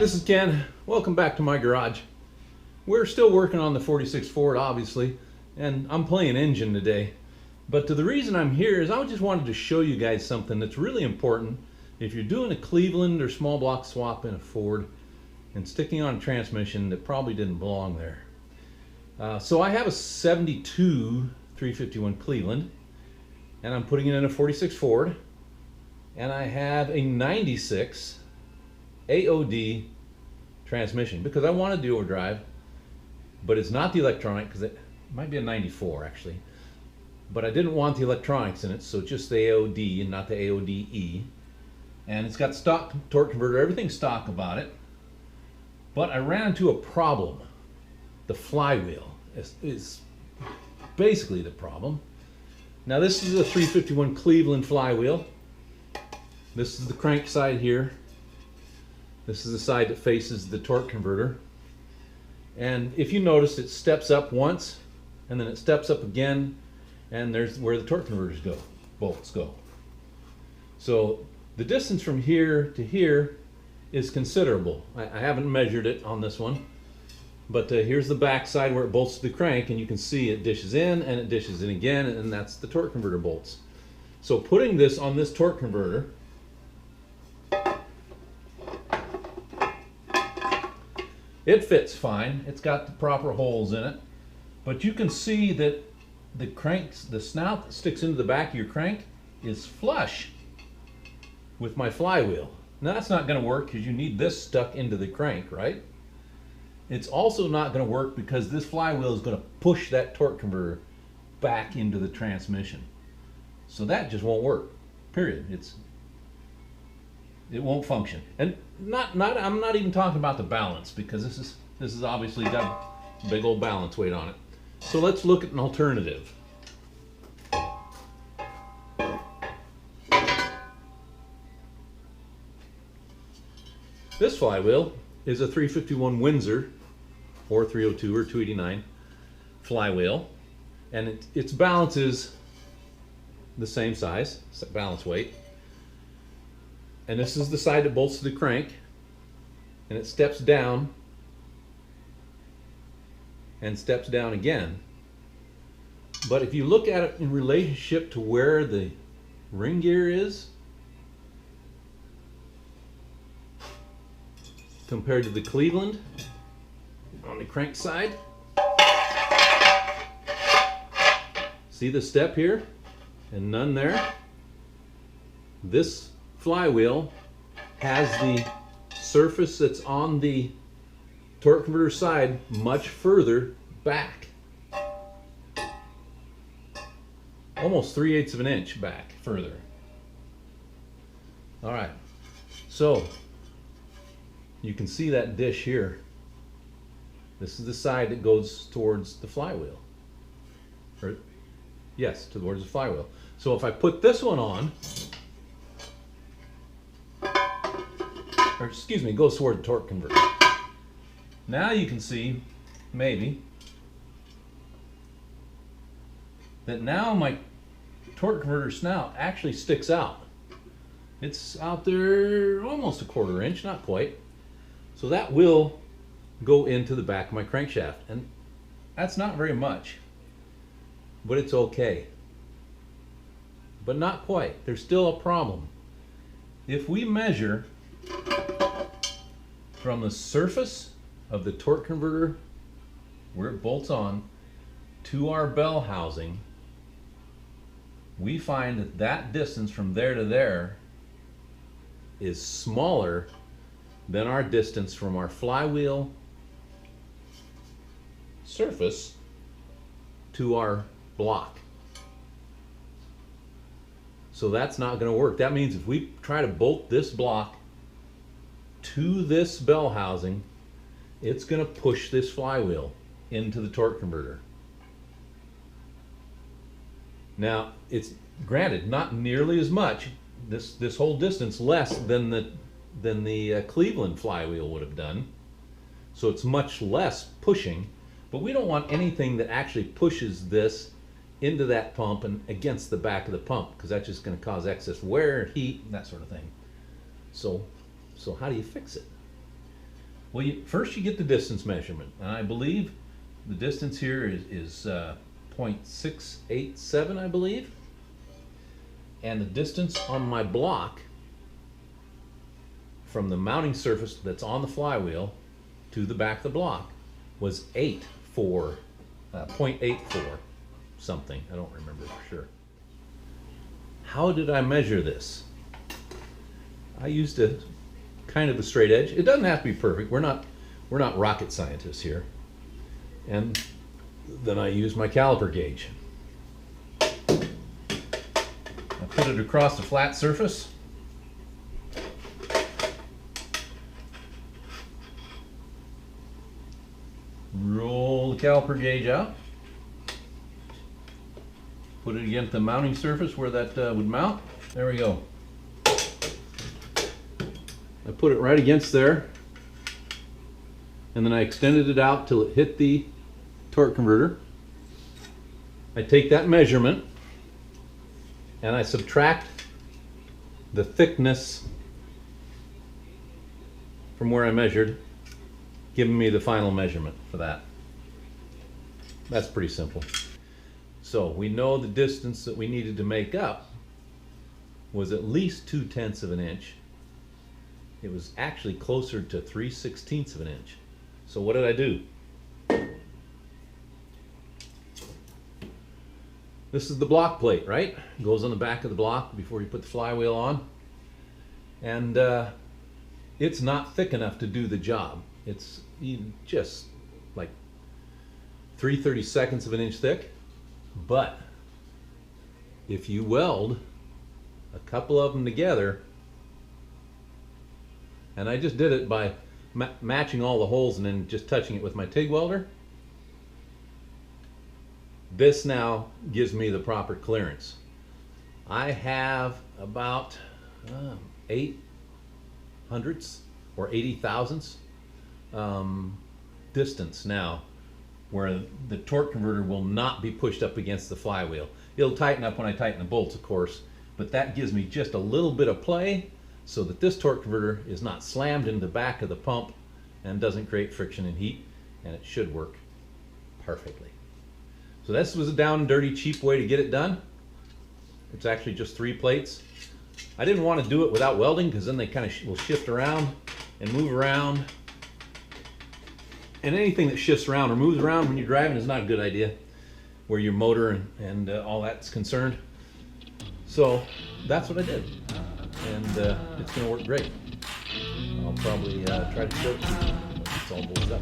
this is Ken. Welcome back to my garage. We're still working on the 46 Ford, obviously, and I'm playing engine today. But the reason I'm here is I just wanted to show you guys something that's really important if you're doing a Cleveland or small block swap in a Ford and sticking on a transmission that probably didn't belong there. So I have a 72 351 Cleveland, and I'm putting it in a 46 Ford, and I have a 96 AOD transmission because I want to do overdrive, but it's not the electronic because it might be a 94 actually, but I didn't want the electronics in it, so just the AOD and not the AODE. And it's got stock torque converter, everything's stock about it, but I ran into a problem. The flywheel is basically the problem. Now this is a 351 Cleveland flywheel. This is the crank side here. This is the side that faces the torque converter. And if you notice, it steps up once, and then it steps up again, and there's where the torque converters go, bolts go. So the distance from here to here is considerable. I haven't measured it on this one, but here's the back side where it bolts to the crank, and you can see it dishes in and it dishes in again, and that's the torque converter bolts. So putting this on this torque converter, it fits fine. It's got the proper holes in it, but you can see that the snout that sticks into the back of your crank is flush with my flywheel. Now that's not going to work because you need this stuck into the crank, right? It's also not going to work because this flywheel is going to push that torque converter back into the transmission. So that just won't work, period. It won't function. And I'm not even talking about the balance, because this is obviously got a big old balance weight on it. So let's look at an alternative. This flywheel is a 351 Windsor or 302 or 289 flywheel, and its balance is the same size, balance weight. And this is the side that bolts to the crank, and it steps down and steps down again. But if you look at it in relationship to where the ring gear is compared to the Cleveland on the crank side, see the step here and none there? This flywheel has the surface that's on the torque converter side much further back, almost 3/8 of an inch back further. All right, so you can see that dish here. This is the side that goes towards the flywheel, or yes, towards the flywheel. So if I put this one on, or excuse me, goes toward the torque converter. Now you can see, maybe, that now my torque converter snout actually sticks out. It's out there almost a 1/4 inch, not quite. So that will go into the back of my crankshaft, and that's not very much, but it's okay. But not quite. There's still a problem. If we measure from the surface of the torque converter where it bolts on to our bell housing, we find that that distance from there to there is smaller than our distance from our flywheel surface to our block. So that's not going to work. That means if we try to bolt this block to this bell housing, it's going to push this flywheel into the torque converter. Now, it's granted not nearly as much, this whole distance less than the Cleveland flywheel would have done. So it's much less pushing, but we don't want anything that actually pushes this into that pump and against the back of the pump, because that's just going to cause excess wear, heat, and that sort of thing. So how do you fix it? Well, first you get the distance measurement, and I believe the distance here is 0.687, I believe. And the distance on my block from the mounting surface that's on the flywheel to the back of the block was 0.84 something. I don't remember for sure. How did I measure this? I used a kind of a straight edge. It doesn't have to be perfect. We're not rocket scientists here. And then I used my caliper gauge. I put it across the flat surface. Roll the caliper gauge out. Put it against the mounting surface where that would mount. There we go. I put it right against there, and then I extended it out till it hit the torque converter. I take that measurement and I subtract the thickness from where I measured, giving me the final measurement for that. That's pretty simple. So we know the distance that we needed to make up was at least 0.2 of an inch. It was actually closer to 3/16 of an inch. So what did I do? This is the block plate, right? It goes on the back of the block before you put the flywheel on. And it's not thick enough to do the job. It's just like 3/32 of an inch thick. But if you weld a couple of them together, and I just did it by matching all the holes and then just touching it with my TIG welder, this now gives me the proper clearance. I have about 0.08 or 80 thousandths distance now where the torque converter will not be pushed up against the flywheel. It'll tighten up when I tighten the bolts, of course, but that gives me just a little bit of play so that this torque converter is not slammed into the back of the pump and doesn't create friction and heat, and it should work perfectly. So this was a down and dirty, cheap way to get it done. It's actually just 3 plates. I didn't want to do it without welding because then they kind of will shift around and move around. And anything that shifts around or moves around when you're driving is not a good idea, where your motor and all that's concerned. So that's what I did, and it's going to work great. I'll probably try to show it to you when it's all bolted up.